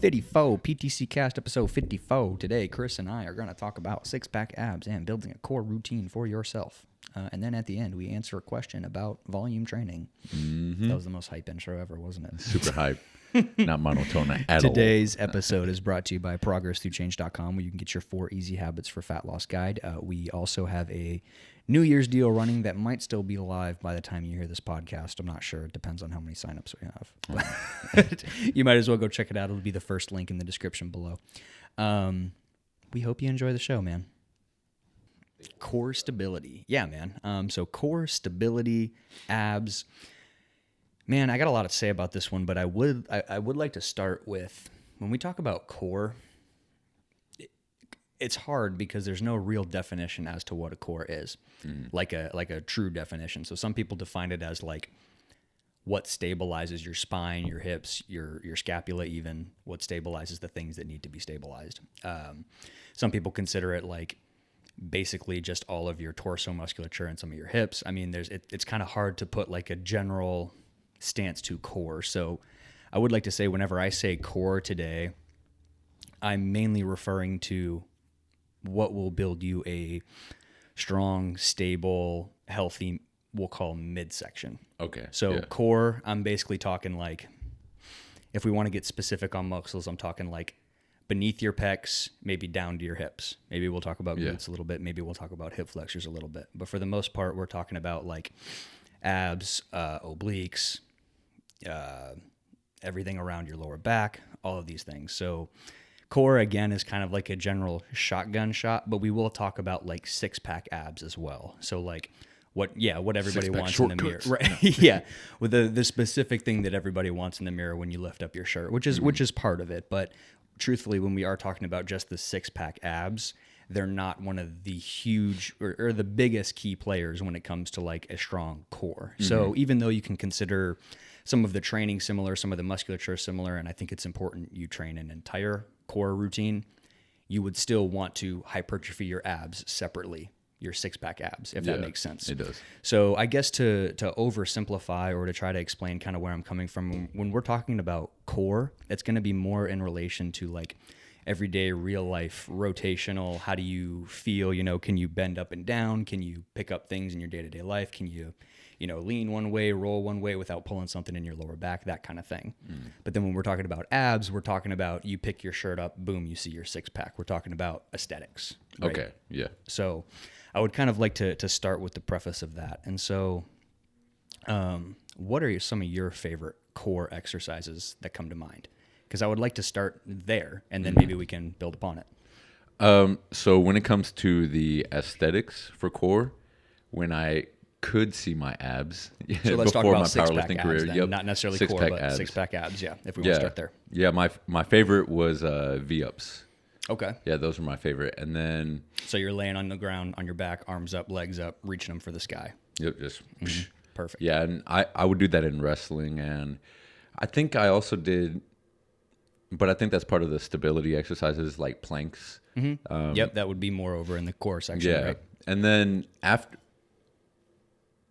54, PTC Cast episode 54. Today, Chris and I are going to talk about six-pack abs and building a core routine for yourself. And then at the end, we answer a question about volume training. Mm-hmm. That was the most hype intro ever, wasn't it? Super hype. Not monotone at all. Today's episode is brought to you by ProgressThroughChange.com, where you can get your 4 easy habits for fat loss guide. We also have a New Year's deal running that might still be live by the time you hear this podcast. I'm not sure. It depends on how many signups we have. But you might as well go check it out. It'll be the first link in the description below. We hope you enjoy the show, man. Core stability. Yeah, man. So core stability, abs. Man, I got a lot to say about this one, but I would like to start with, when we talk about core, it's hard because there's no real definition as to what a core is, like a true definition. So some people define it as like what stabilizes your spine, your hips, your scapula, even what stabilizes the things that need to be stabilized. Some people consider it like basically just all of your torso musculature and some of your hips. I mean, it's kind of hard to put like a general stance to core. So I would like to say whenever I say core today, I'm mainly referring to what will build you a strong, stable, healthy, we'll call midsection. Okay. So yeah. Core, I'm basically talking like, if we want to get specific on muscles, I'm talking like beneath your pecs, maybe down to your hips. Maybe we'll talk about glutes a little bit. Maybe we'll talk about hip flexors a little bit. But for the most part, we're talking about like abs, obliques, everything around your lower back, all of these things. So core, again, is kind of like a general shotgun shot, but we will talk about like six-pack abs as well. So like what everybody wants in the mirror. Right. Yeah. With the specific thing that everybody wants in the mirror when you lift up your shirt, which is part of it. But truthfully, when we are talking about just the six-pack abs, they're not one of the huge or the biggest key players when it comes to like a strong core. Mm-hmm. So even though you can consider some of the training similar, some of the musculature similar, and I think it's important you train an entire core routine, you would still want to hypertrophy your abs separately, your six-pack abs, if that makes sense. It does. So I guess to oversimplify or to try to explain kind of where I'm coming from, when we're talking about core, it's going to be more in relation to like everyday real life rotational. How do you feel? Can you bend up and down? Can you pick up things in your day-to-day life? Can you lean one way, roll one way without pulling something in your lower back, that kind of thing. But then when we're talking about abs, we're talking about you pick your shirt up, boom, you see your six-pack. We're talking about aesthetics. Right? Okay, yeah. So I would kind of like to start with the preface of that. And so what are some of your favorite core exercises that come to mind? Because I would like to start there, and then maybe we can build upon it. So when it comes to the aesthetics for core, when I could see my abs so let's before talk about my six-pack powerlifting abs, career. then. Yep. Not necessarily Six-pack core, but abs. six-pack abs, if we want to start there. Yeah, my favorite was V-ups. Okay. Yeah, those were my favorite. And then... So you're laying on the ground, on your back, arms up, legs up, reaching them for the sky. Yep, just... Perfect. Yeah, and I would do that in wrestling, and I think I also did... But I think that's part of the stability exercises, like planks. Mm-hmm. Yep, that would be more over in the core section, right? And then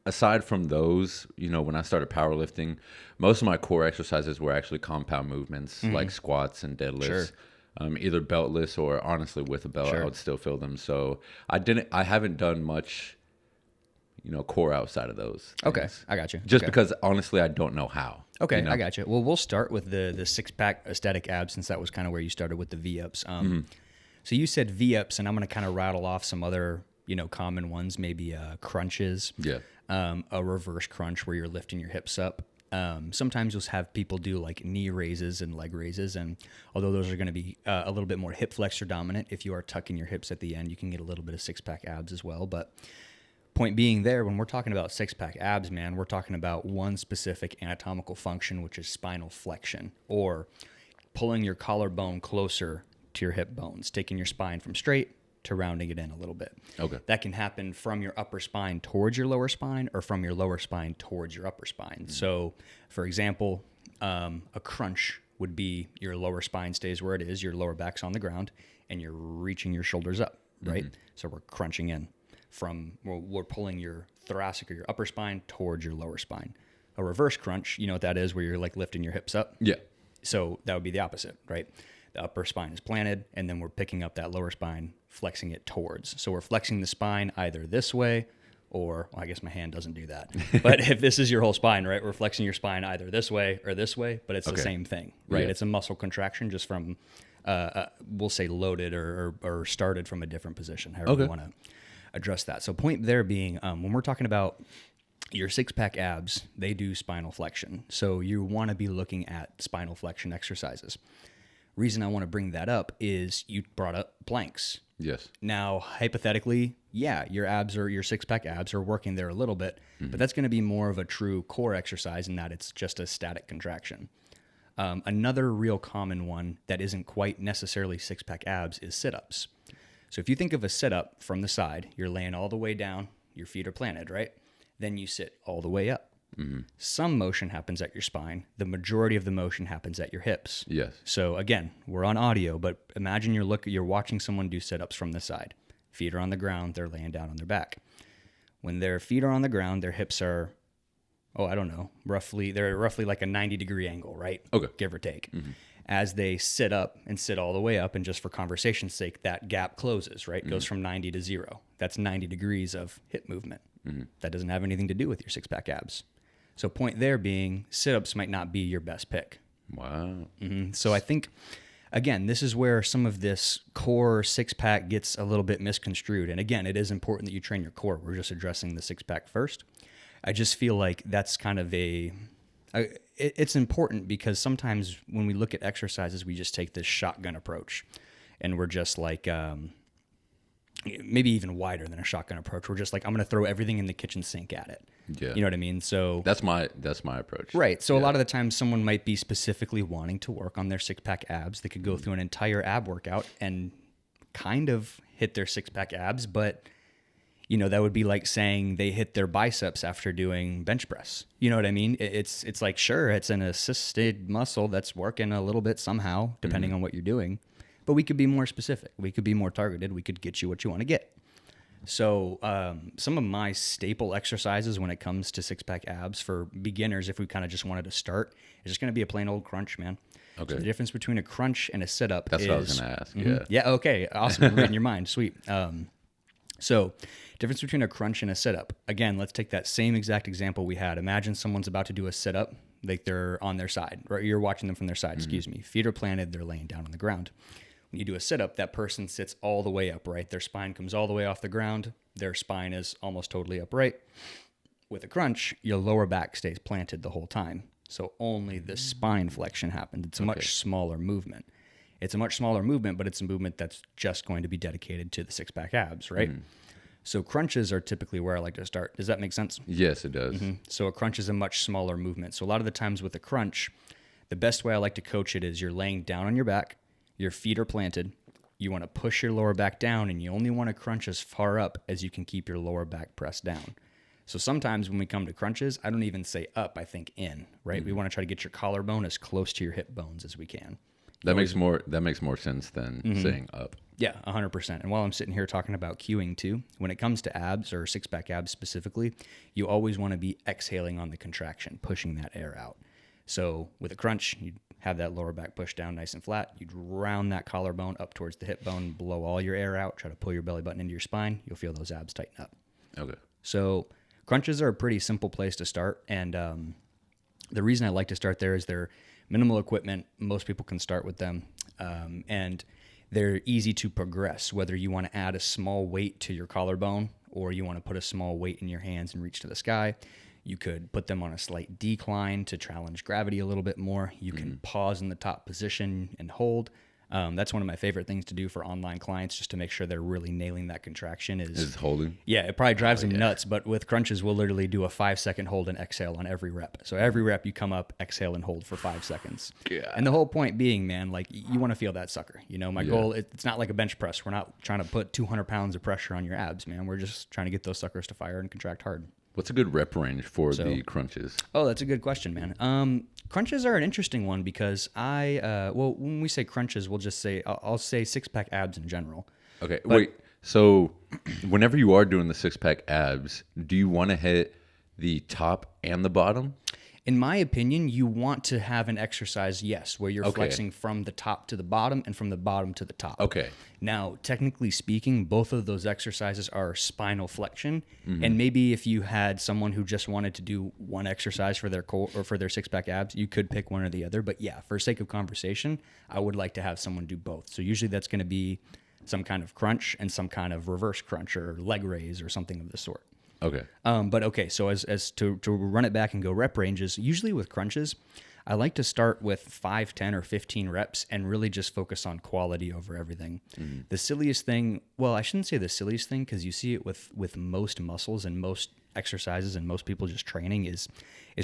aside from those, when I started powerlifting, most of my core exercises were actually compound movements, like squats and deadlifts. Sure. Either beltless or honestly with a belt, I would still feel them. So I haven't done much, core outside of those things. Okay, I got you. Just because honestly, I don't know how. Okay, I got you. Well, we'll start with the six-pack aesthetic abs, since that was kind of where you started with the V-ups. So you said V-ups, and I'm going to kind of rattle off some other, common ones, maybe crunches. Yeah. A reverse crunch where you're lifting your hips up. Sometimes you'll have people do like knee raises and leg raises, and although those are going to be a little bit more hip flexor dominant, if you are tucking your hips at the end, you can get a little bit of six-pack abs as well. But point being there, when we're talking about six-pack abs, man, we're talking about one specific anatomical function, which is spinal flexion, or pulling your collarbone closer to your hip bones, taking your spine from straight to rounding it in a little bit. Okay. That can happen from your upper spine towards your lower spine, or from your lower spine towards your upper spine. So, for example, a crunch would be your lower spine stays where it is, your lower back's on the ground, and you're reaching your shoulders up, right? So we're crunching in. We're pulling your thoracic or your upper spine towards your lower spine. A reverse crunch, you know what that is, where you're like lifting your hips up? Yeah. So that would be the opposite, right? The upper spine is planted, and then we're picking up that lower spine, flexing it towards. So we're flexing the spine either this way, or well, I guess my hand doesn't do that. But if this is your whole spine, right, we're flexing your spine either this way or this way, but it's the same thing, right? Yeah. It's a muscle contraction just from, we'll say loaded or started from a different position, however you want to address that. So point there being, when we're talking about your six-pack abs, they do spinal flexion. So you want to be looking at spinal flexion exercises. Reason I want to bring that up is you brought up planks. Yes. Now, hypothetically, yeah, your abs or your six-pack abs are working there a little bit, but that's going to be more of a true core exercise in that it's just a static contraction. Another real common one that isn't quite necessarily six-pack abs is sit-ups. So if you think of a sit-up from the side, you're laying all the way down, your feet are planted, right? Then you sit all the way up. Mm-hmm. Some motion happens at your spine. The majority of the motion happens at your hips. Yes. So again, we're on audio, but imagine you're watching someone do sit-ups from the side. Feet are on the ground, they're laying down on their back. When their feet are on the ground, their hips are, they're roughly like a 90-degree angle, right? Okay. Give or take. Mm-hmm. As they sit up and sit all the way up, and just for conversation's sake, that gap closes, right? Goes from 90 to 0. That's 90 degrees of hip movement. Mm-hmm. That doesn't have anything to do with your six-pack abs. So point there being, sit-ups might not be your best pick. Wow. Mm-hmm. So I think, again, this is where some of this core six-pack gets a little bit misconstrued. And again, it is important that you train your core. We're just addressing the six-pack first. I just feel like that's kind of it's important because sometimes when we look at exercises, we just take this shotgun approach. And we're just like, maybe even wider than a shotgun approach. We're just like, I'm going to throw everything in the kitchen sink at it. Yeah. You know what I mean? So that's my approach. Right. So a lot of the time someone might be specifically wanting to work on their six-pack abs. They could go through an entire ab workout and kind of hit their six-pack abs, but that would be like saying they hit their biceps after doing bench press. You know what I mean? It's like, sure, it's an assisted muscle that's working a little bit somehow, depending on what you're doing. But we could be more specific. We could be more targeted. We could get you what you want to get. So some of my staple exercises when it comes to six-pack abs for beginners, if we kind of just wanted to start, is just going to be a plain old crunch, man. Okay. So the difference between a crunch and a sit-up That's what I was going to ask, yeah. Yeah, okay, awesome. I'm reading your mind. Sweet. So difference between a crunch and a sit-up. Again, let's take that same exact example we had. Imagine someone's about to do a sit-up, like they're on their side, or you're watching them from their side, excuse me. Feet are planted, they're laying down on the ground. When you do a sit-up, that person sits all the way upright. Their spine comes all the way off the ground. Their spine is almost totally upright. With a crunch, your lower back stays planted the whole time. So only the spine flexion happened. It's a much smaller movement. It's a much smaller movement, but it's a movement that's just going to be dedicated to the six-pack abs, right? So crunches are typically where I like to start. Does that make sense? Yes, it does. So a crunch is a much smaller movement. So a lot of the times with a crunch, the best way I like to coach it is you're laying down on your back, your feet are planted, you want to push your lower back down, and you only want to crunch as far up as you can keep your lower back pressed down. So sometimes when we come to crunches, I don't even say up, I think in, right? We want to try to get your collarbone as close to your hip bones as we can. That makes more sense than saying up. Yeah, 100%. And while I'm sitting here talking about cueing too, when it comes to abs or six-pack abs specifically, you always want to be exhaling on the contraction, pushing that air out. So with a crunch, you'd have that lower back pushed down nice and flat. You'd round that collarbone up towards the hip bone, blow all your air out, try to pull your belly button into your spine. You'll feel those abs tighten up. Okay. So crunches are a pretty simple place to start. And the reason I like to start there is they're minimal equipment. Most people can start with them. And they're easy to progress, whether you want to add a small weight to your collarbone or you want to put a small weight in your hands and reach to the sky. You could put them on a slight decline to challenge gravity a little bit more. You can pause in the top position and hold. That's one of my favorite things to do for online clients, just to make sure they're really nailing that contraction. Is holding? Yeah, it probably drives them nuts, but with crunches, we'll literally do a 5-second hold and exhale on every rep. So every rep you come up, exhale and hold for 5 seconds. Yeah. And the whole point being, man, like you want to feel that sucker. My goal, it's not like a bench press. We're not trying to put 200 pounds of pressure on your abs, man. We're just trying to get those suckers to fire and contract hard. What's a good rep range for the crunches? Oh, that's a good question, man. Crunches are an interesting one because when we say crunches, we'll just say, I'll say six-pack abs in general. Okay, wait. So whenever you are doing the six-pack abs, do you want to hit the top and the bottom? In my opinion, you want to have an exercise, yes, where you're flexing from the top to the bottom and from the bottom to the top. Okay. Now, technically speaking, both of those exercises are spinal flexion. And maybe if you had someone who just wanted to do one exercise for their core or for their six-pack abs, you could pick one or the other. But yeah, for sake of conversation, I would like to have someone do both. So usually that's going to be some kind of crunch and some kind of reverse crunch or leg raise or something of the sort. Okay. But okay, so as to run it back and go rep ranges, usually with crunches, I like to start with 5, 10, or 15 reps and really just focus on quality over everything. The silliest thing, well, I shouldn't say the silliest thing because you see it with most muscles and most exercises and most people just training is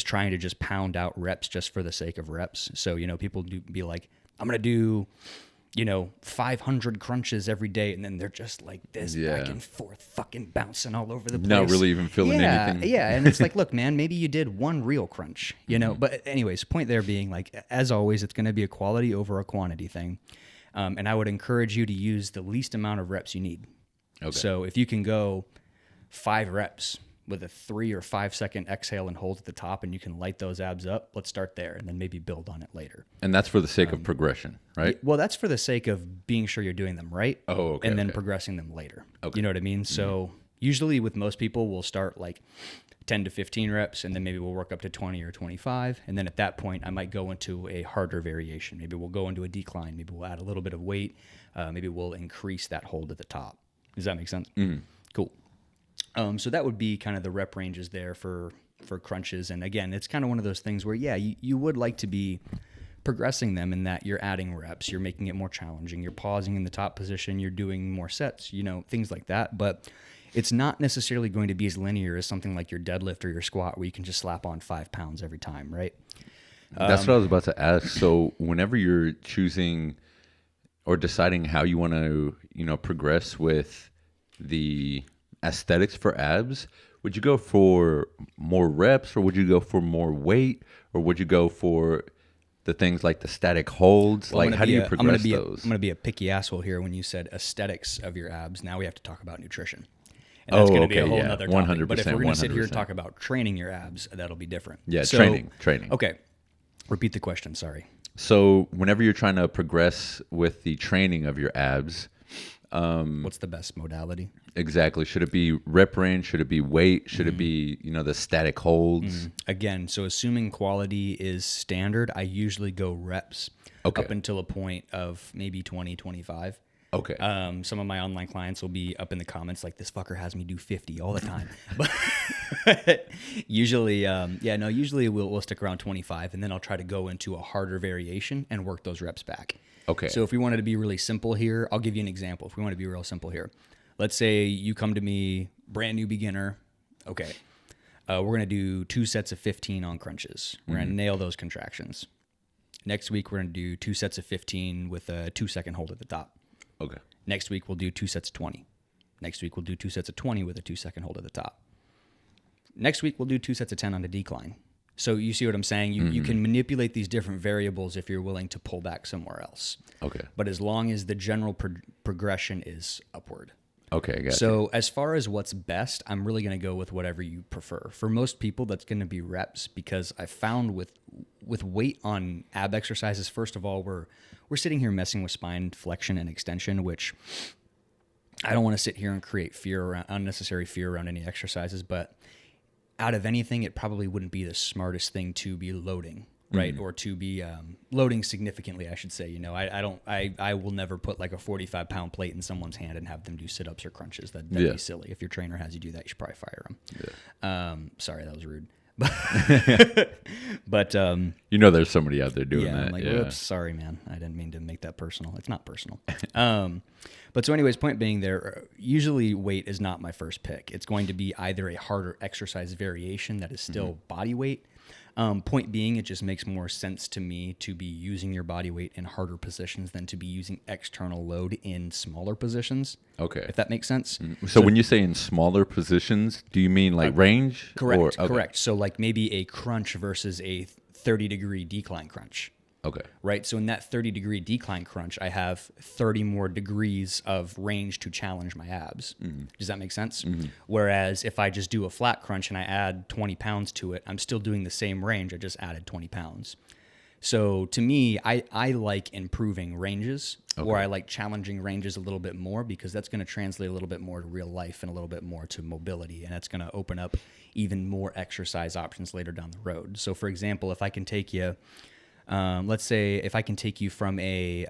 trying to just pound out reps just for the sake of reps. So, people be like, I'm going to do 500 crunches every day, and then they're just like this back and forth, fucking bouncing all over the place. Not really even feeling anything. Yeah, and it's like, look, man, maybe you did one real crunch, But anyways, point there being like, as always, it's going to be a quality over a quantity thing, and I would encourage you to use the least amount of reps you need. Okay. So if you can go 5 reps with a 3 or 5 second exhale and hold at the top, and you can light those abs up, let's start there and then maybe build on it later. And that's for the sake of progression, right? Well, that's for the sake of being sure you're doing them right. Oh, okay. And then progressing them later. Okay. You know what I mean? So usually with most people, we'll start like 10 to 15 reps, and then maybe we'll work up to 20 or 25. And then at that point, I might go into a harder variation. Maybe we'll go into a decline. Maybe we'll add a little bit of weight. Maybe we'll increase that hold at the top. Does that make sense? Cool. So that would be kind of the rep ranges there for crunches. And again, it's kind of one of those things where, you would like to be progressing them in that you're adding reps, you're making it more challenging, you're pausing in the top position, you're doing more sets, things like that. But it's not necessarily going to be as linear as something like your deadlift or your squat where you can just slap on 5 pounds every time, right? That's what I was about to ask. So whenever you're choosing or deciding how you want to, progress with the aesthetics for abs, would you go for more reps, or would you go for more weight, or would you go for the things like the static holds? Well, like, how do you progress those? I'm going to be a picky asshole here. When you said aesthetics of your abs, now we have to talk about nutrition. And that's going to be a whole other topic. 100%. But if we're going to sit here and talk about training your abs, that'll be different. Yeah, training. Okay. Repeat the question, sorry. So whenever you're trying to progress with the training of your abs, what's the best modality? Exactly. Should it be rep range? Should it be weight? Should it be, the static holds? Again, so assuming quality is standard, I usually go reps up until a point of maybe 20, 25. Okay. Some of my online clients will be up in the comments like, this fucker has me do 50 all the time. But usually, usually we'll stick around 25, and then I'll try to go into a harder variation and work those reps back. Okay. So if we wanted to be really simple here, I'll give you an example. If we want to be real simple here, let's say you come to me, brand new beginner. Okay. We're going to do 2 sets of 15 on crunches. We're going to nail those contractions. Next week, we're going to do 2 sets of 15 with a 2-second hold at the top. Okay. Next week, we'll do 2 sets of 20. Next week, we'll do 2 sets of 20 with a 2-second hold at the top. Next week, we'll do 2 sets of 10 on a decline. So you see what I'm saying? You can manipulate these different variables if you're willing to pull back somewhere else. Okay. But as long as the general progression is upward. Okay, gotcha. So as far as what's best, I'm really going to go with whatever you prefer. For most people, that's going to be reps, because I found with weight on ab exercises, first of all, we're sitting here messing with spine flexion and extension, which I don't want to sit here and create unnecessary fear around any exercises, but out of anything, it probably wouldn't be the smartest thing to be loading, right? Or to be loading significantly, I should say. I will never put like a 45-pound plate in someone's hand and have them do sit-ups or crunches. That'd be silly. If your trainer has you do that, you should probably fire them. Yeah. Sorry, that was rude. But there's somebody out there doing that. I'm like, whoops, sorry, man. I didn't mean to make that personal. It's not personal. But so anyways, point being there, usually weight is not my first pick. It's going to be either a harder exercise variation that is still body weight. Point being, it just makes more sense to me to be using your body weight in harder positions than to be using external load in smaller positions. Okay. If that makes sense. So when you say in smaller positions, do you mean like range? Correct. Correct. So like maybe a crunch versus a 30-degree decline crunch. Okay. Right. So in that 30-degree decline crunch, I have 30 more degrees of range to challenge my abs. Does that make sense? Whereas if I just do a flat crunch and I add 20 pounds to it, I'm still doing the same range. I just added 20 pounds. So to me, I like improving ranges, or I like challenging ranges a little bit more, because that's going to translate a little bit more to real life and a little bit more to mobility. And that's going to open up even more exercise options later down the road. So for example, if I can take you, let's say if I can take you from a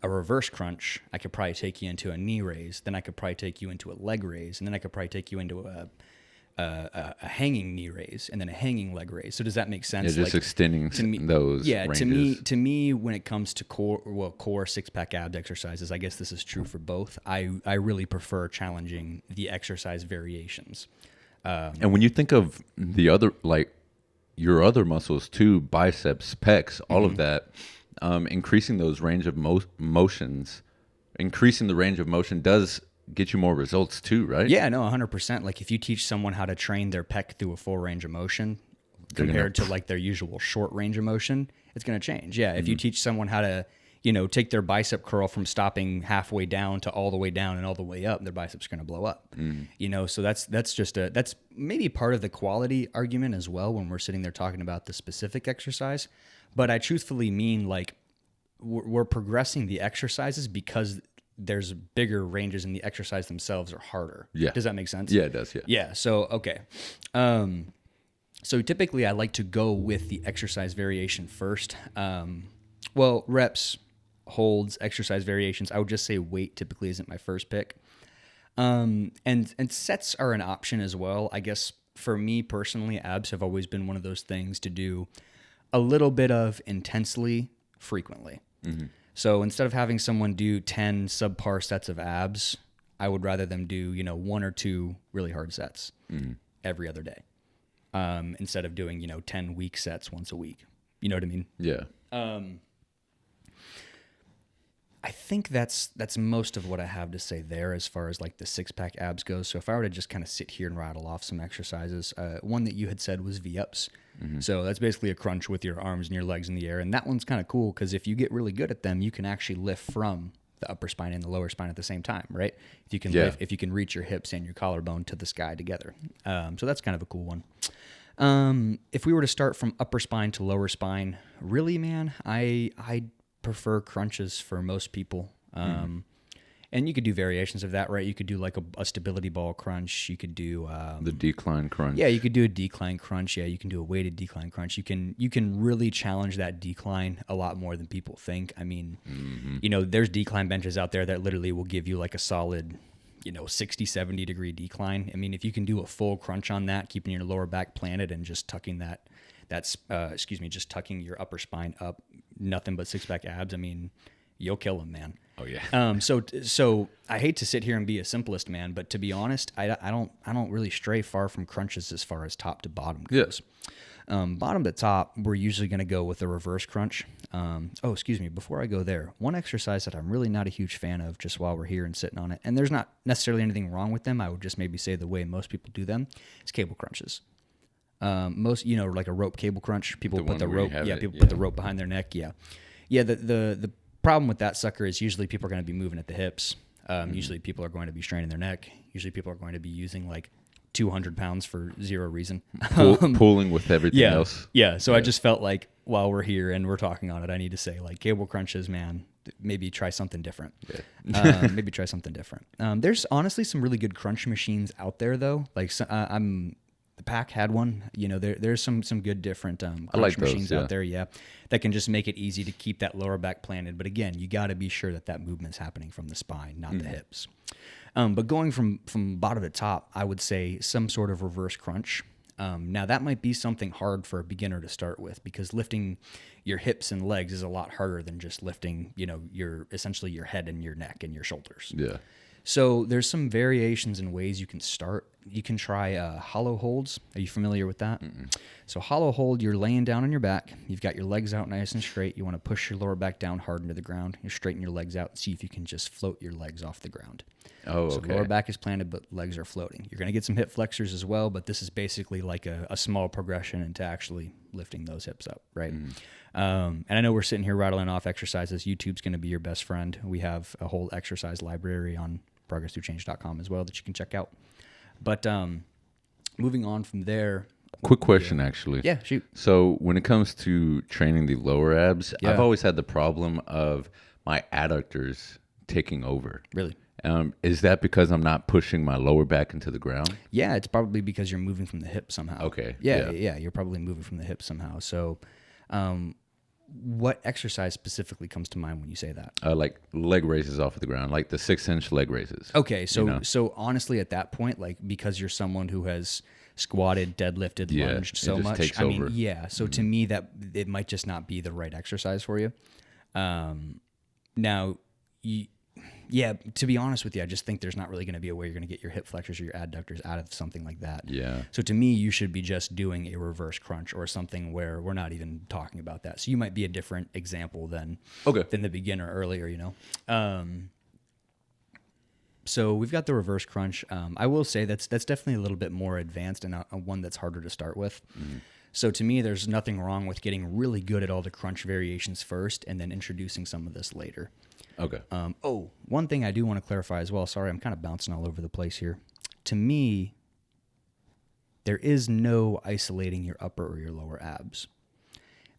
reverse crunch, I could probably take you into a knee raise. Then I could probably take you into a leg raise. And then I could probably take you into a hanging knee raise and then a hanging leg raise. So does that make sense? Yeah, just extending those ranges. To me, when it comes to core six-pack abs exercises, I guess this is true for both. I really prefer challenging the exercise variations. And when you think of the other, like your other muscles too, biceps, pecs, all of that, increasing those range of motions, increasing the range of motion does get you more results too, right? Yeah, no, 100%. Like if you teach someone how to train their pec through a full range of motion compared to like their usual short range of motion, it's going to change. Yeah, if you teach someone how to, take their bicep curl from stopping halfway down to all the way down and all the way up, their biceps are going to blow up. So that's maybe part of the quality argument as well when we're sitting there talking about the specific exercise. But I truthfully mean like we're progressing the exercises because there's bigger ranges and the exercise themselves are harder. Yeah. Does that make sense? Yeah, it does. Yeah. Yeah. So, okay. So typically I like to go with the exercise variation first. Reps, holds, exercise variations. I would just say weight typically isn't my first pick. And sets are an option as well. I guess for me personally, abs have always been one of those things to do a little bit of intensely frequently. So instead of having someone do 10 subpar sets of abs, I would rather them do, 1 or 2 really hard sets every other day, instead of doing, 10 weak sets once a week. You know what I mean? Yeah. I think that's most of what I have to say there as far as like the six-pack abs goes. So if I were to just kind of sit here and rattle off some exercises, one that you had said was V-ups. So that's basically a crunch with your arms and your legs in the air. And that one's kind of cool because if you get really good at them, you can actually lift from the upper spine and the lower spine at the same time, right? If you can reach your hips and your collarbone to the sky together. So that's kind of a cool one. If we were to start from upper spine to lower spine, really, man, I prefer crunches for most people. And you could do variations of that, right? You could do like a stability ball crunch. You could do the decline crunch. Yeah, you could do a decline crunch. Yeah, you can do a weighted decline crunch. You can really challenge that decline a lot more than people think. I mean, there's decline benches out there that literally will give you like a solid 60, 70 degree decline. I mean, if you can do a full crunch on that, keeping your lower back planted and just tucking just tucking your upper spine up, nothing but six-pack abs, I mean, you'll kill them, man. Oh yeah. So I hate to sit here and be a simplest, man, but to be honest, I don't really stray far from crunches as far as top to bottom goes. Bottom to top, we're usually going to go with a reverse crunch. Before I go there, one exercise that I'm really not a huge fan of, just while we're here and sitting on it, and there's not necessarily anything wrong with them, I would just maybe say the way most people do them, is cable crunches. Most, like a rope cable crunch, people put the rope, put the rope behind their neck. The problem with that sucker is usually people are going to be moving at the hips. Usually people are going to be straining their neck. Usually people are going to be using like 200 pounds for zero reason. Pulling with everything else. Yeah. So I just felt like while we're here and we're talking on it, I need to say like cable crunches, man, maybe try something different. Maybe try something different. There's honestly some really good crunch machines out there though. Like the Pack had one. There's some good different crunch machines out there, that can just make it easy to keep that lower back planted. But again, you got to be sure that movement's happening from the spine, not the hips. But going from bottom to top, I would say some sort of reverse crunch. Now that might be something hard for a beginner to start with because lifting your hips and legs is a lot harder than just lifting, essentially your head and your neck and your shoulders. Yeah. So there's some variations and ways you can start. you can try hollow holds. Are you familiar with that? So hollow hold, you're laying down on your back. You've got your legs out nice and straight. You want to push your lower back down hard into the ground. You straighten your legs out and see if you can just float your legs off the ground. Oh, so okay. lower back is planted, but legs are floating. You're going to get some hip flexors as well, but this is basically like a small progression into actually lifting those hips up, right? And I know we're sitting here rattling off exercises. YouTube's going to be your best friend. We have a whole exercise library on progressthroughchange.com as well that you can check out. But moving on from there. Quick question, actually. Yeah, shoot. So when it comes to training the lower abs, I've always had the problem of my adductors taking over. Really? Is that because I'm not pushing my lower back into the ground? Yeah, it's probably because you're moving from the hip somehow. Okay. Yeah, you're probably moving from the hip somehow. So what exercise specifically comes to mind when you say that? Like leg raises off of the ground, like the 6-inch leg raises. Okay, so so honestly, at that point, like because you're someone who has squatted, deadlifted, lunged so much, I mean, yeah. So to me, that it might just not be the right exercise for you. Now, to be honest with you, I just think there's not really going to be a way you're going to get your hip flexors or your adductors out of something like that. Yeah. So to me, you should be just doing a reverse crunch or something where we're not even talking about that. So you might be a different example than the beginner earlier, you know? So we've got the reverse crunch. I will say that's definitely a little bit more advanced and a one that's harder to start with. So to me, there's nothing wrong with getting really good at all the crunch variations first and then introducing some of this later. Okay. One thing I do want to clarify as well. Sorry, I'm kind of bouncing all over the place here. To me, there is no isolating your upper or your lower abs.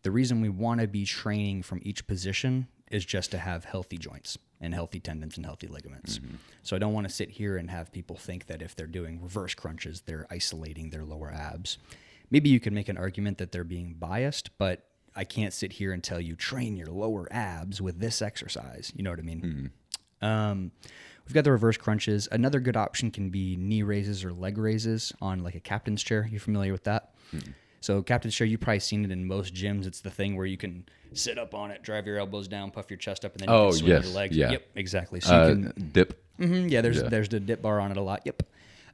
The reason we want to be training from each position is just to have healthy joints and healthy tendons and healthy ligaments. So I don't want to sit here and have people think that if they're doing reverse crunches, they're isolating their lower abs. Maybe you could make an argument that they're being biased, but I can't sit here and tell you train your lower abs with this exercise. You know what I mean? We've got the reverse crunches. Another good option can be knee raises or leg raises on like a captain's chair. You familiar with that? So captain's chair, you've probably seen it in most gyms. It's the thing where you can sit up on it, drive your elbows down, puff your chest up, and then you can swing your legs. Yeah. Yep, exactly. So you can dip. Yeah, there's the dip bar on it a lot. Yep.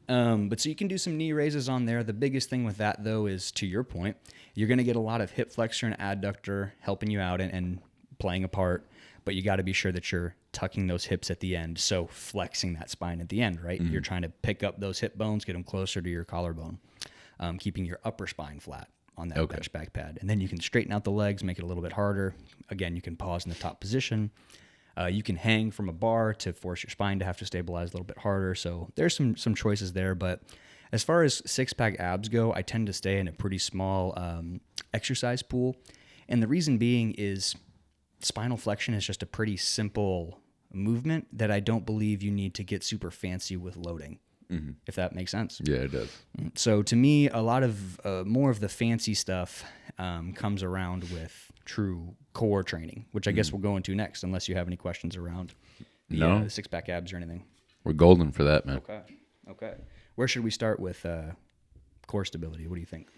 But so you can do some knee raises on there. The biggest thing with that, though, is to your point, you're going to get a lot of hip flexor and adductor helping you out and playing a part, but you got to be sure that you're tucking those hips at the end, so flexing that spine at the end, right? You're trying to pick up those hip bones, get them closer to your collarbone, keeping your upper spine flat on that bench back pad. And then you can straighten out the legs, make it a little bit harder. Again, you can pause in the top position. You can hang from a bar to force your spine to have to stabilize a little bit harder. So there's some choices there. But as far as six-pack abs go, I tend to stay in a pretty small exercise pool. And the reason being is spinal flexion is just a pretty simple movement that I don't believe you need to get super fancy with loading, if that makes sense. Yeah, it does. So to me, a lot of more of the fancy stuff comes around with true core training, which I guess we'll go into next, unless you have any questions around the six-pack abs or anything. We're golden for that, man. Okay. Where should we start with core stability? What do you think?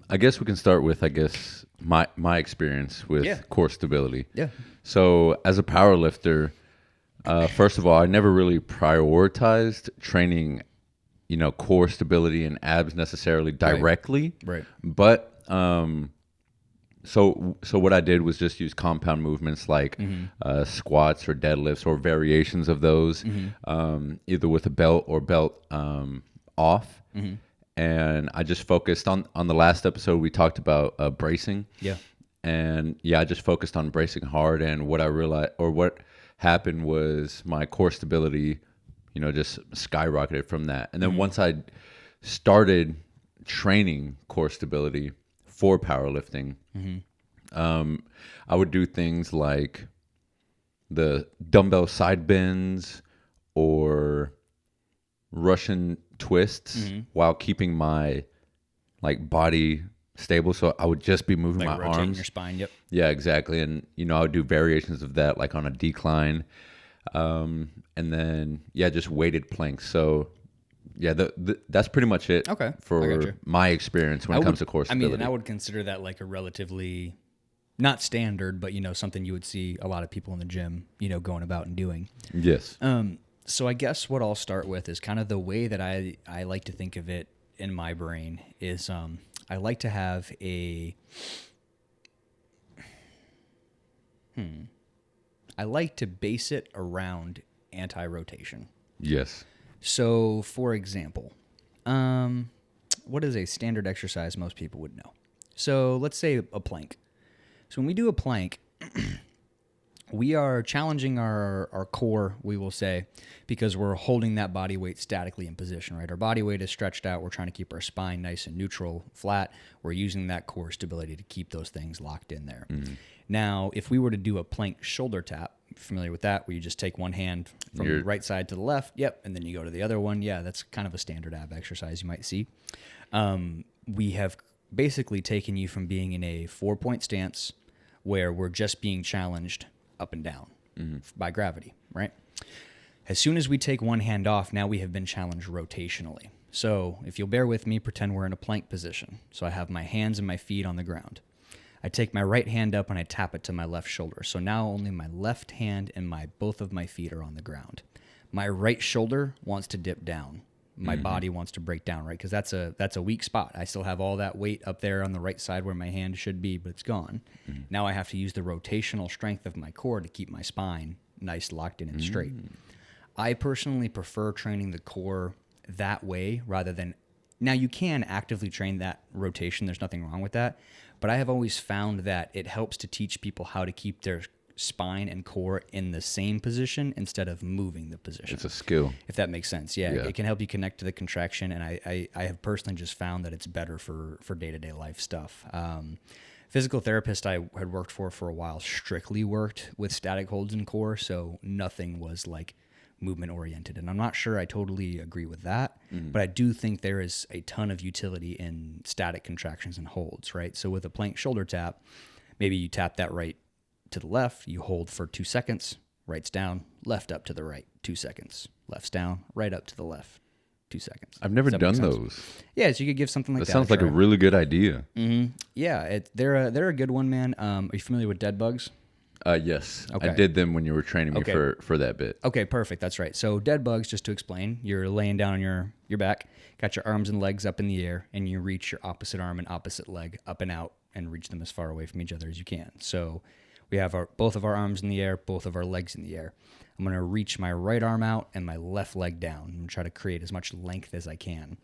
I guess we can start with, my experience with core stability. Yeah. So as a power lifter, first of all, I never really prioritized training, core stability and abs necessarily directly. Right. But so what I did was just use compound movements like squats or deadlifts or variations of those, either with a belt or belt off. And I just focused on the last episode, we talked about bracing. Yeah. And I just focused on bracing hard. And what I realized, or what happened, was my core stability, just skyrocketed from that. And then once I started training core stability for powerlifting, I would do things like the dumbbell side bends or Russian twists while keeping my body stable. So I would just be moving my arms, your spine. Yep. Yeah, exactly. And I would do variations of that, like on a decline, and then just weighted planks. So that's pretty much it. Okay, for my experience when it comes to core stability. And I would consider that like a relatively not standard, but something you would see a lot of people in the gym, going about and doing. Yes. So I guess what I'll start with is kind of the way that I like to think of it in my brain is I like to have I like to base it around anti-rotation. Yes. So, for example, what is a standard exercise most people would know? So let's say a plank. So when we do a plank, we are challenging our core, we will say, because we're holding that body weight statically in position, right? Our body weight is stretched out. We're trying to keep our spine nice and neutral, flat. We're using that core stability to keep those things locked in there. Mm-hmm. Now, if we were to do a plank shoulder tap, familiar with that, where you just take one hand from the right side to the left, yep, and then you go to the other one, yeah, that's kind of a standard ab exercise you might see. We have basically taken you from being in a 4-point stance where we're just being challenged up and down by gravity, right? As soon as we take one hand off, now we have been challenged rotationally. So if you'll bear with me, pretend we're in a plank position. So I have my hands and my feet on the ground. I take my right hand up and I tap it to my left shoulder. So now only my left hand and both of my feet are on the ground. My right shoulder wants to dip down. My body wants to break down, right? Because that's a weak spot. I still have all that weight up there on the right side where my hand should be, but it's gone. Now I have to use the rotational strength of my core to keep my spine nice, locked in and straight. I personally prefer training the core that way rather than... Now, you can actively train that rotation. There's nothing wrong with that. But I have always found that it helps to teach people how to keep their spine and core in the same position instead of moving the position. It's a skill. If that makes sense. Yeah. It can help you connect to the contraction. And I have personally just found that it's better for day-to-day life stuff. Physical therapist I had worked for a while strictly worked with static holds and core. So nothing was like movement oriented. And I'm not sure I totally agree with that, but I do think there is a ton of utility in static contractions and holds, right? So with a plank shoulder tap, maybe you tap that right to the left, you hold for 2 seconds, right's down, left up to the right, 2 seconds, left's down, right up to the left, 2 seconds. I've never done those. Yeah, so you could give something like that. That sounds like a really good idea. Yeah, they're a good one, man. Are you familiar with dead bugs? Yes. Okay. I did them when you were training me for that bit. Okay, perfect. That's right. So dead bugs, just to explain, you're laying down on your back, got your arms and legs up in the air, and you reach your opposite arm and opposite leg up and out and reach them as far away from each other as you can. So we have both of our arms in the air, both of our legs in the air. I'm going to reach my right arm out and my left leg down and try to create as much length as I can.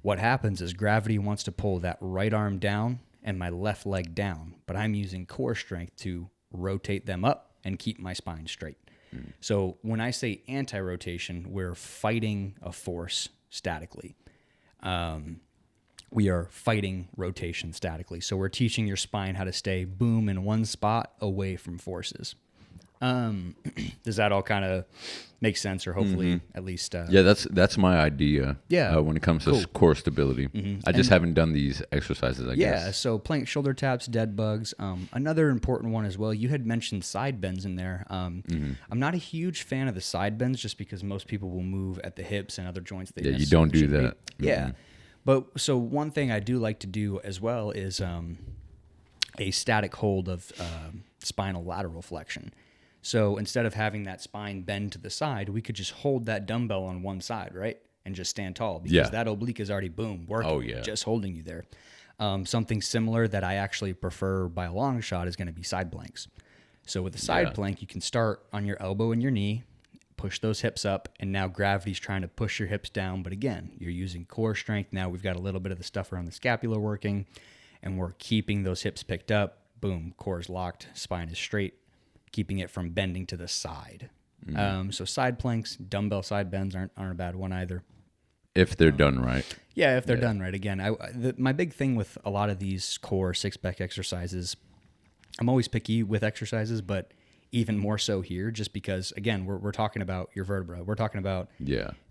What happens is gravity wants to pull that right arm down and my left leg down, but I'm using core strength to rotate them up and keep my spine straight. So when I say anti-rotation, we're fighting a force statically. We are fighting rotation statically. So we're teaching your spine how to stay boom in one spot away from forces. Does that all kind of make sense, or hopefully at least? Yeah, that's my idea. Yeah, when it comes to core stability, I just haven't done these exercises. I guess. Yeah, so plank shoulder taps, dead bugs. Another important one as well. You had mentioned side bends in there. I'm not a huge fan of the side bends, just because most people will move at the hips and other joints. Yeah, you don't do that. Yeah, but so one thing I do like to do as well is a static hold of spinal lateral flexion. So instead of having that spine bend to the side, we could just hold that dumbbell on one side, right? And just stand tall, because that oblique is already, boom, working, just holding you there. Something similar that I actually prefer by a long shot is going to be side planks. So with a side plank, you can start on your elbow and your knee, push those hips up, and now gravity's trying to push your hips down. But again, you're using core strength. Now we've got a little bit of the stuff around the scapula working, and we're keeping those hips picked up. Boom, core's locked, spine is straight, keeping it from bending to the side. So side planks, dumbbell side bends aren't a bad one either. If they're done right. Yeah, if they're done right. Again, my big thing with a lot of these core six-pack exercises, I'm always picky with exercises, but even more so here, just because, again, we're talking about your vertebra. We're talking about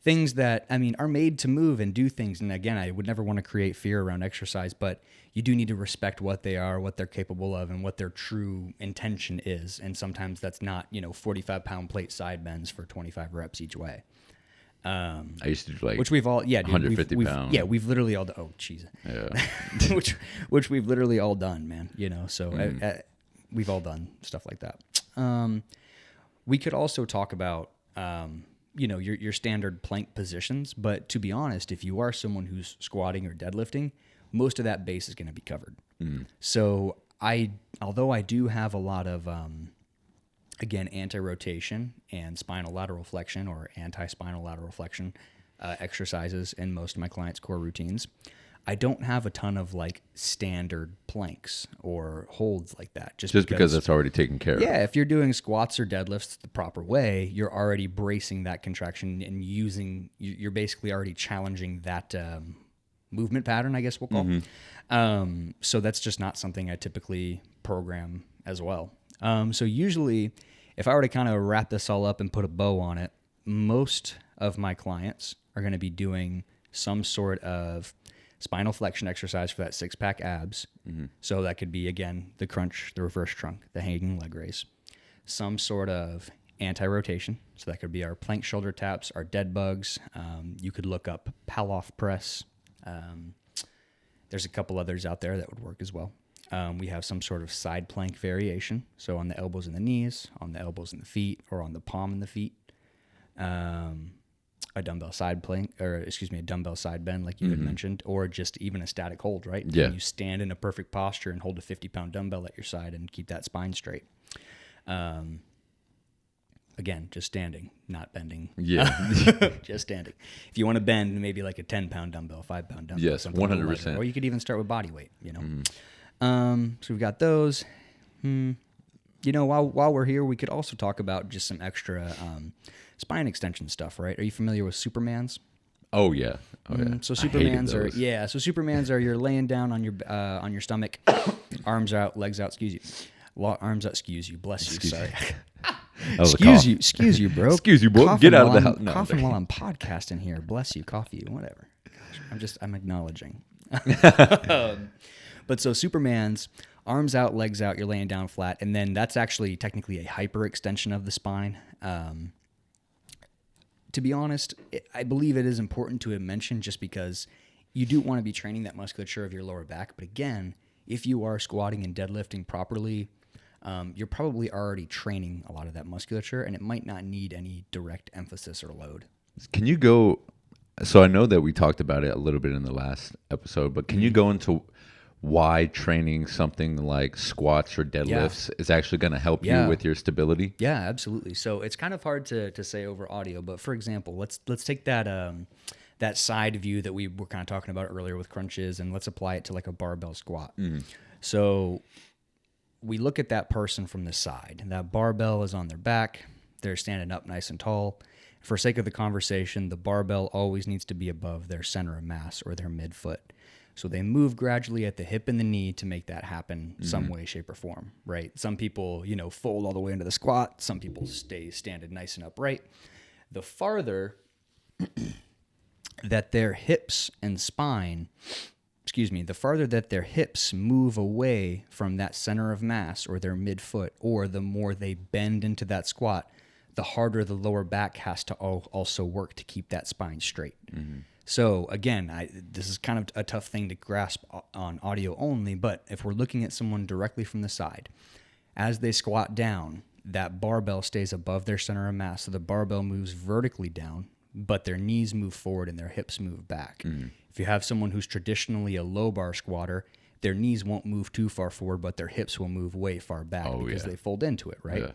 things that, are made to move and do things. And again, I would never want to create fear around exercise, but you do need to respect what they are, what they're capable of, and what their true intention is. And sometimes that's not, 45-pound plate side bends for 25 reps each way. I used to do which we've all, 150 pounds. Yeah, we've literally all done. Oh, jeez. Yeah. which we've literally all done, man. So we've all done stuff like that. We could also talk about, your standard plank positions. But to be honest, if you are someone who's squatting or deadlifting, most of that base is going to be covered. So although I do have a lot of, again, anti-rotation and spinal lateral flexion or anti-spinal lateral flexion exercises in most of my clients' core routines, I don't have a ton of like standard planks or holds like that. Just because it's already taken care of. Yeah, if you're doing squats or deadlifts the proper way, you're already bracing that contraction and you're basically already challenging that movement pattern, I guess we'll call. So that's just not something I typically program as well. So usually, if I were to kind of wrap this all up and put a bow on it, most of my clients are going to be doing some sort of spinal flexion exercise for that 6-pack abs. So that could be, again, the crunch, the reverse trunk, the hanging leg raise. Some sort of anti-rotation. So that could be our plank shoulder taps, our dead bugs. You could look up Palloff press. There's a couple others out there that would work as well. We have some sort of side plank variation. So on the elbows and the knees, on the elbows and the feet, or on the palm and the feet. A dumbbell side plank, a dumbbell side bend, like you had mentioned, or just even a static hold, right? Yeah. Can you stand in a perfect posture and hold a 50-pound dumbbell at your side and keep that spine straight? Again, just standing, not bending. Yeah. Just standing. If you want to bend, maybe like a 10-pound dumbbell, 5-pound dumbbell. Yes, something 100%. lighter. Or you could even start with body weight, So we've got those. While we're here, we could also talk about just some extra spine extension stuff, right? Are you familiar with Supermans? Oh yeah. So Supermans are you're laying down on your stomach, arms out, legs out. Arms out. Excuse you. Bless you. Sorry. Excuse you, bro. Excuse you, bro. Get out of the house. No, coughing while I'm podcasting here. Bless you. Coffee. Whatever. I'm acknowledging. But so Superman's arms out, legs out, you're laying down flat, and then that's actually technically a hyperextension of the spine. To be honest, I believe it is important to mention just because you do want to be training that musculature of your lower back. But again, if you are squatting and deadlifting properly, you're probably already training a lot of that musculature, and it might not need any direct emphasis or load. Can you go? So I know that we talked about it a little bit in the last episode, but can you go into why training something like squats or deadlifts is actually going to help you with your stability? Yeah, absolutely. So it's kind of hard to say over audio, but for example, let's take that that side view that we were kind of talking about earlier with crunches, and let's apply it to like a barbell squat. So we look at that person from the side, and that barbell is on their back. They're standing up nice and tall. For sake of the conversation, the barbell always needs to be above their center of mass or their midfoot. So they move gradually at the hip and the knee to make that happen some way, shape, or form, right? Some people, fold all the way into the squat. Some people stay standing nice and upright. The farther that their hips and spine, the farther that their hips move away from that center of mass or their midfoot, or the more they bend into that squat, the harder the lower back has to also work to keep that spine straight. So again, this is kind of a tough thing to grasp on audio only, but if we're looking at someone directly from the side, as they squat down, that barbell stays above their center of mass. So the barbell moves vertically down, but their knees move forward and their hips move back. If you have someone who's traditionally a low bar squatter, their knees won't move too far forward, but their hips will move way far back because they fold into it, right? Yeah.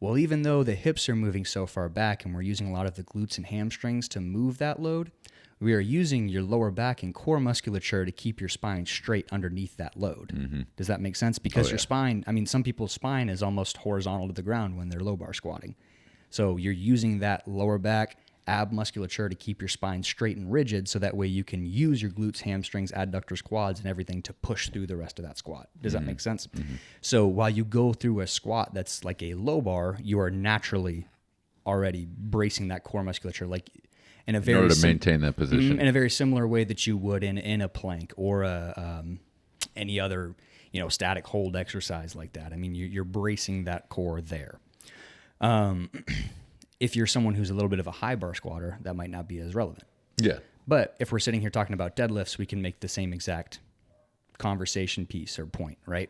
Well, even though the hips are moving so far back and we're using a lot of the glutes and hamstrings to move that load, we are using your lower back and core musculature to keep your spine straight underneath that load. Does that make sense? Because your spine, some people's spine is almost horizontal to the ground when they're low bar squatting. So you're using that lower back ab musculature to keep your spine straight and rigid, so that way you can use your glutes, hamstrings, adductors, quads, and everything to push through the rest of that squat. Does that make sense? So while you go through a squat that's like a low bar, you are naturally already bracing that core musculature, like in order to maintain that position in a very similar way that you would in a plank or any other static hold exercise like that. You're bracing that core there. If you're someone who's a little bit of a high bar squatter, that might not be as relevant. Yeah. But if we're sitting here talking about deadlifts, we can make the same exact conversation piece or point, right?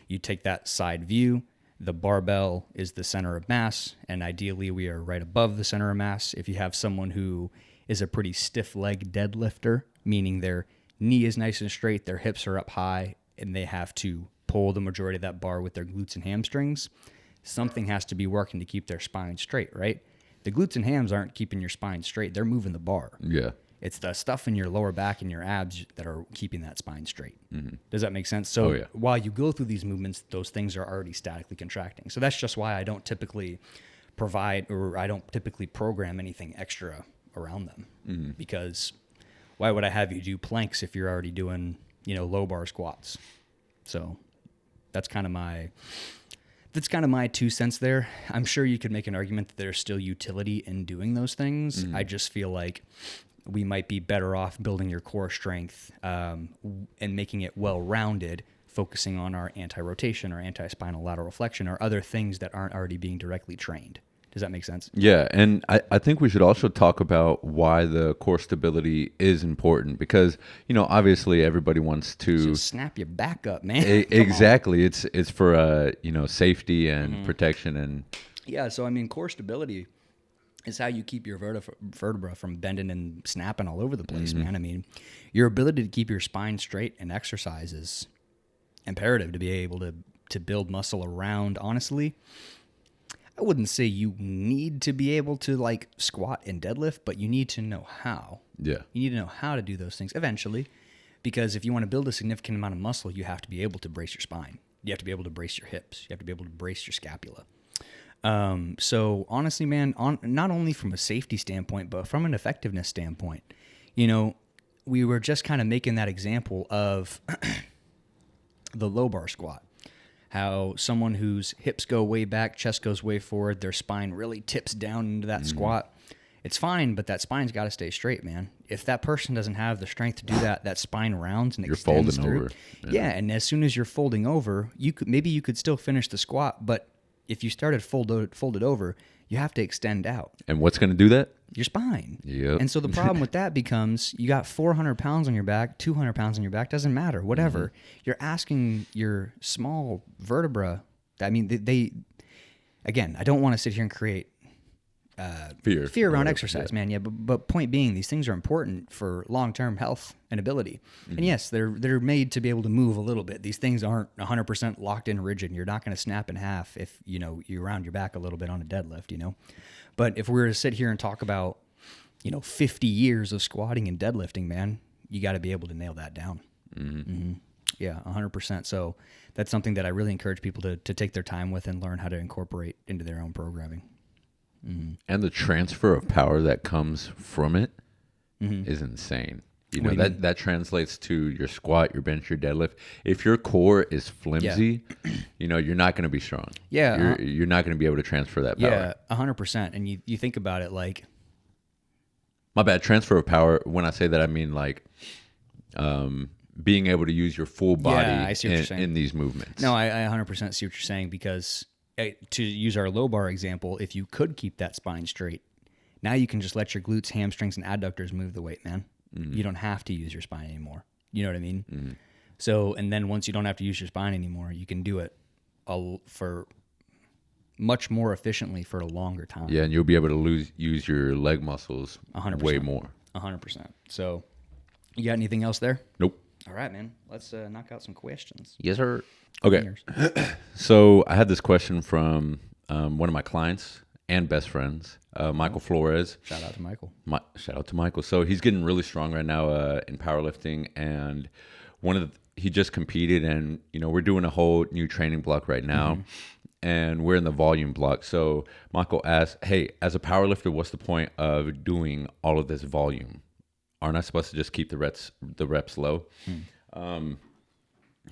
You take that side view, The barbell is the center of mass, and ideally we are right above the center of mass. If you have someone who is a pretty stiff leg deadlifter, meaning their knee is nice and straight, their hips are up high, and they have to pull the majority of that bar with their glutes and hamstrings, something has to be working to keep their spine straight, right? The glutes and hams aren't keeping your spine straight. They're moving the bar. Yeah. It's the stuff in your lower back and your abs that are keeping that spine straight. Does that make sense? So while you go through these movements, those things are already statically contracting. So that's just why I don't typically provide, or I don't typically program anything extra around them, because why would I have you do planks if you're already doing, low bar squats? So that's kind of my 2 cents there. I'm sure you could make an argument that there's still utility in doing those things. I just feel like we might be better off building your core strength and making it well-rounded, focusing on our anti-rotation or anti-spinal lateral flexion or other things that aren't already being directly trained. Does that make sense? Yeah, and I think we should also talk about why the core stability is important, because, obviously everybody wants to just snap your back up, man. Exactly. It's for safety and protection and yeah. So I mean, core stability is how you keep your vertebra from bending and snapping all over the place, man. I mean, your ability to keep your spine straight in exercise is imperative to be able to build muscle around. Honestly, I wouldn't say you need to be able to like squat and deadlift, but you need to know how. Yeah. You need to know how to do those things eventually, because if you want to build a significant amount of muscle, you have to be able to brace your spine. You have to be able to brace your hips. You have to be able to brace your scapula. So honestly, man, not only from a safety standpoint, but from an effectiveness standpoint, we were just kind of making that example of the low bar squat, how someone whose hips go way back, chest goes way forward, their spine really tips down into that squat. It's fine, but that spine's got to stay straight, man. If that person doesn't have the strength to do that spine rounds and extends through. Over. Yeah, and as soon as you're folding over, you could still finish the squat, but if you started folded over, you have to extend out. And what's going to do that? Your spine. Yep. And so the problem with that becomes you got 400 pounds on your back, 200 pounds on your back, doesn't matter, whatever. You're asking your small vertebra, I mean, they again, I don't want to sit here and create fear around exercise, man. Yeah, but point being, these things are important for long-term health and ability. And yes, they're made to be able to move a little bit. These things aren't 100% locked in rigid. You're not going to snap in half if you round your back a little bit on a deadlift. But if we were to sit here and talk about 50 years of squatting and deadlifting, man, you got to be able to nail that down. Yeah, 100%. So that's something that I really encourage people to take their time with and learn how to incorporate into their own programming. And the transfer of power that comes from it is insane. That translates to your squat, your bench, your deadlift. If your core is flimsy, you're not going to be strong. Yeah. You're not going to be able to transfer that power. Yeah, 100%. And you think about it like... My bad. Transfer of power, when I say that, I mean like being able to use your full body I see what you're saying. In these movements. No, I 100% see what you're saying, because... to use our low bar example, if you could keep that spine straight, now you can just let your glutes, hamstrings, and adductors move the weight, man. You don't have to use your spine anymore. You know what I mean? So, and then once you don't have to use your spine anymore, you can do it for much more efficiently for a longer time. Yeah, and you'll be able to use your leg muscles 100%. Way more. 100%. So, you got anything else there? Nope. All right, man. Let's knock out some questions. Yes, sir. Okay. So I had this question from one of my clients and best friends, Michael Flores. Shout out to Michael. Shout out to Michael. So he's getting really strong right now in powerlifting, and he just competed, and we're doing a whole new training block right now, and we're in the volume block. So Michael asked, "Hey, as a powerlifter, what's the point of doing all of this volume? Aren't I supposed to just keep the reps low?"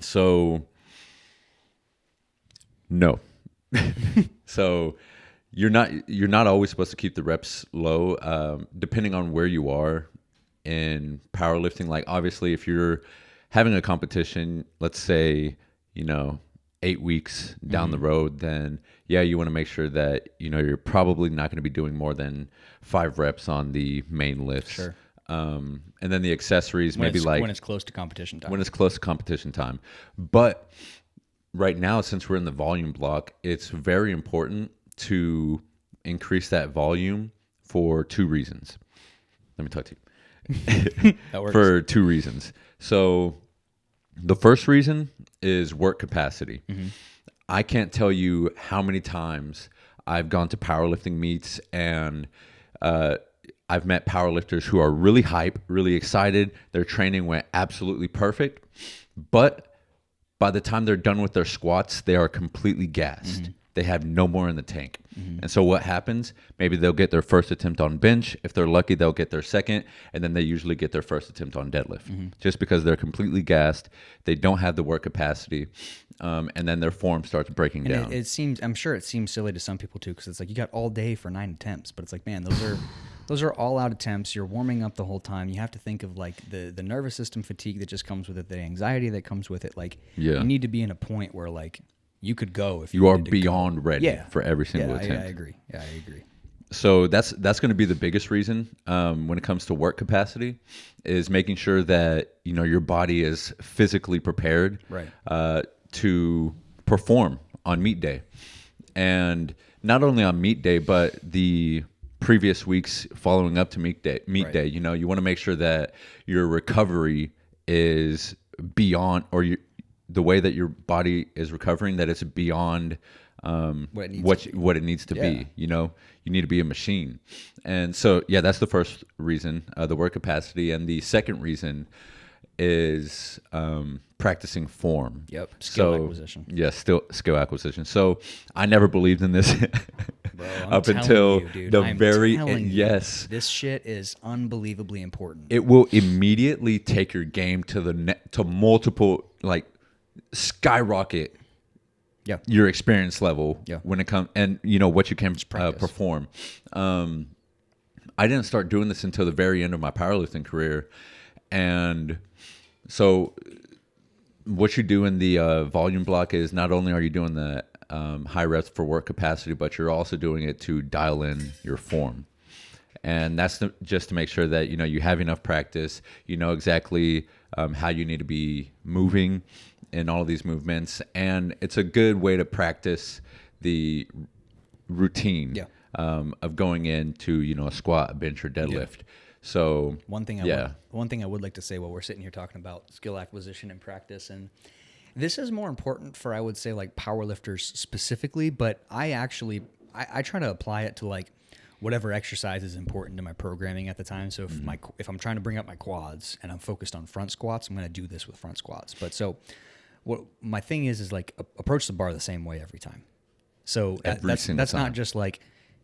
So no. So you're not always supposed to keep the reps low, depending on where you are in powerlifting. Like obviously if you're having a competition, let's say, 8 weeks down the road, then yeah, you want to make sure that, you're probably not going to be doing more than 5 reps on the main lifts. Sure. And then the accessories, when maybe when it's close to competition time. When it's close to competition time. But right now, since we're in the volume block, it's very important to increase that volume for 2 reasons. Let me talk to you. That works. For 2 reasons. So the first reason is work capacity. Mm-hmm. I can't tell you how many times I've gone to powerlifting meets and I've met powerlifters who are really hype, really excited. Their training went absolutely perfect. But by the time they're done with their squats, they are completely gassed. Mm-hmm. They have no more in the tank. Mm-hmm. And so what happens? Maybe they'll get their first attempt on bench. If they're lucky, they'll get their second. And then they usually get their first attempt on deadlift. Mm-hmm. Just because they're completely gassed. They don't have the work capacity. And then their form starts breaking down. It seems, I'm sure it seems silly to some people too, because it's like you got all day for 9 attempts. But it's like, man, those are all out attempts. You're warming up the whole time. You have to think of like the nervous system fatigue that just comes with it, the anxiety that comes with it. Like you need to be in a point where like you could go if you are beyond ready for every single attempt. I agree. Yeah, I agree. So that's going to be the biggest reason when it comes to work capacity is making sure that your body is physically prepared to perform on meet day, and not only on meet day but the previous weeks following up to meet day. You want to make sure that your recovery is beyond, or the way that your body is recovering, that it's beyond what it needs to be. You need to be a machine. And so that's the first reason, the work capacity. And the second reason is practicing form. Skill acquisition. Skill acquisition. So I never believed in this. Bro, up until the very end. Yes, this shit is unbelievably important. It will immediately take your game to multiple, like, skyrocket your experience level when it comes, and what you can perform. I didn't start doing this until the very end of my powerlifting career, and so what you do in the volume block is not only are you doing the high reps for work capacity, but you're also doing it to dial in your form. And that's just to make sure that, you have enough practice, exactly how you need to be moving in all of these movements. And it's a good way to practice the routine of going into, a squat, a bench, or deadlift. So one thing I would like to say while we're sitting here talking about skill acquisition and practice, and this is more important for, I would say, like powerlifters specifically, but I try to apply it to like whatever exercise is important to my programming at the time. So if I'm trying to bring up my quads and I'm focused on front squats, I'm going to do this with front squats. But so what my thing is like approach the bar the same way every time. So that's not just like,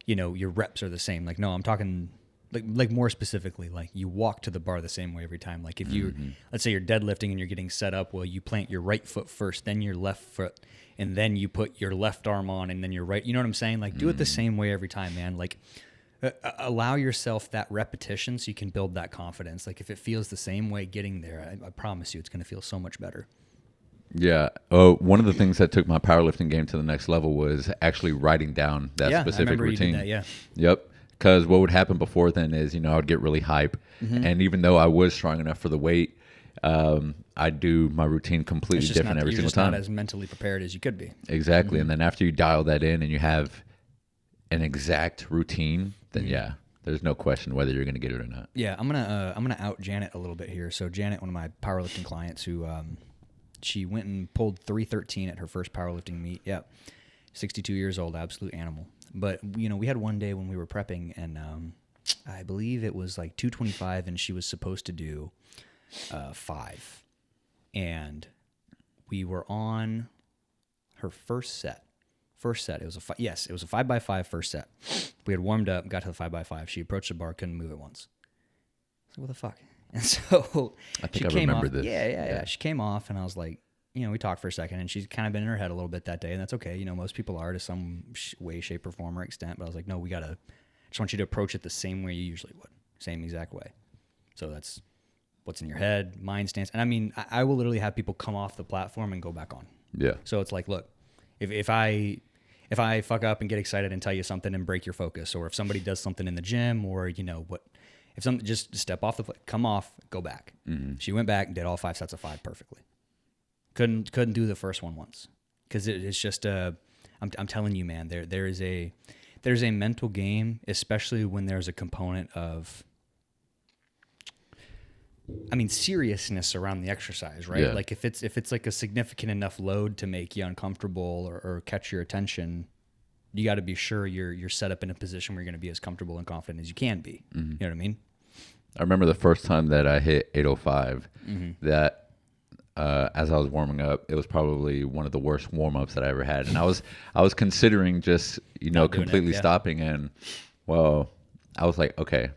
your reps are the same. Like, no, I'm talking like more specifically, like you walk to the bar the same way every time. Like if you, let's say you're deadlifting and you're getting set up, well, you plant your right foot first, then your left foot, and then you put your left arm on, and then your right, you know what I'm saying? Like do it the same way every time, man. Like allow yourself that repetition so you can build that confidence. Like if it feels the same way getting there, I promise you it's going to feel so much better. Yeah. One of the things that took my powerlifting game to the next level was actually writing down that specific routine. You did that, Yep. Because what would happen before then is, I would get really hype. Mm-hmm. And even though I was strong enough for the weight, I'd do my routine completely different every single time. You're just not as mentally prepared as you could be. Exactly. Mm-hmm. And then after you dial that in and you have an exact routine, then there's no question whether you're going to get it or not. Yeah, I'm gonna out Janet a little bit here. So Janet, one of my powerlifting clients, who she went and pulled 313 at her first powerlifting meet. Yeah, 62 years old, absolute animal. But, we had one day when we were prepping, and I believe it was like 225, and she was supposed to do 5. And we were on her first set. It was a 5x5 first set. We had warmed up, got to the 5x5. She approached the bar, couldn't move it once. I was like, what the fuck? And so I think I remember this. Yeah. She came off, and I was like, we talked for a second, and she's kind of been in her head a little bit that day, and that's okay. Most people are to some way, shape, or form or extent, but I was like, no, just want you to approach it the same way you usually would, same exact way. So that's what's in your head, mind stance. And I mean, I will literally have people come off the platform and go back on. Yeah. So it's like, look, if I fuck up and get excited and tell you something and break your focus, or if somebody does something in the gym, or if something, just step off come off, go back. Mm-hmm. She went back and did all 5 sets of 5 perfectly. Couldn't do the first one once. because it's just I'm telling you, man, there's a mental game, especially when there's a component of, I mean, seriousness around the exercise, right? Yeah. Like if it's like a significant enough load to make you uncomfortable or catch your attention, you got to be sure you're set up in a position where you're going to be as comfortable and confident as you can be. Mm-hmm. You know what I mean? I remember the first time that I hit 805, that as I was warming up, it was probably one of the worst warm-ups that I ever had. And I was considering just, completely stopping. And, well, I was like, okay,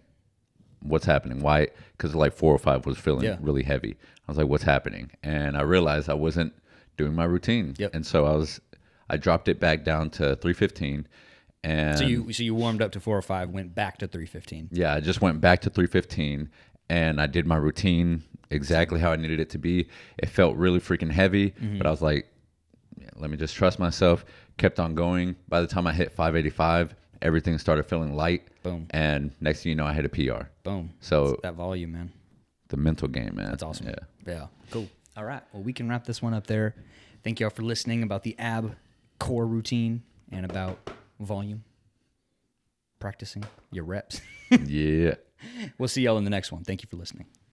what's happening? Why? Because like 405 was feeling really heavy. I was like, what's happening? And I realized I wasn't doing my routine. Yep. And so I dropped it back down to 315. And so you warmed up to 405, went back to 315. Yeah, I just went back to 315 and I did my routine exactly how I needed it to be. It felt really freaking heavy, but I was like, let me just trust myself. Kept on going. By the time I hit 585, everything started feeling light. Boom. And next thing you know, I hit a PR. Boom. So that's that volume, man. The mental game, man. That's awesome. Yeah. Cool. All right. Well, we can wrap this one up there. Thank y'all for listening about the ab core routine and about volume. Practicing your reps. Yeah. We'll see y'all in the next one. Thank you for listening.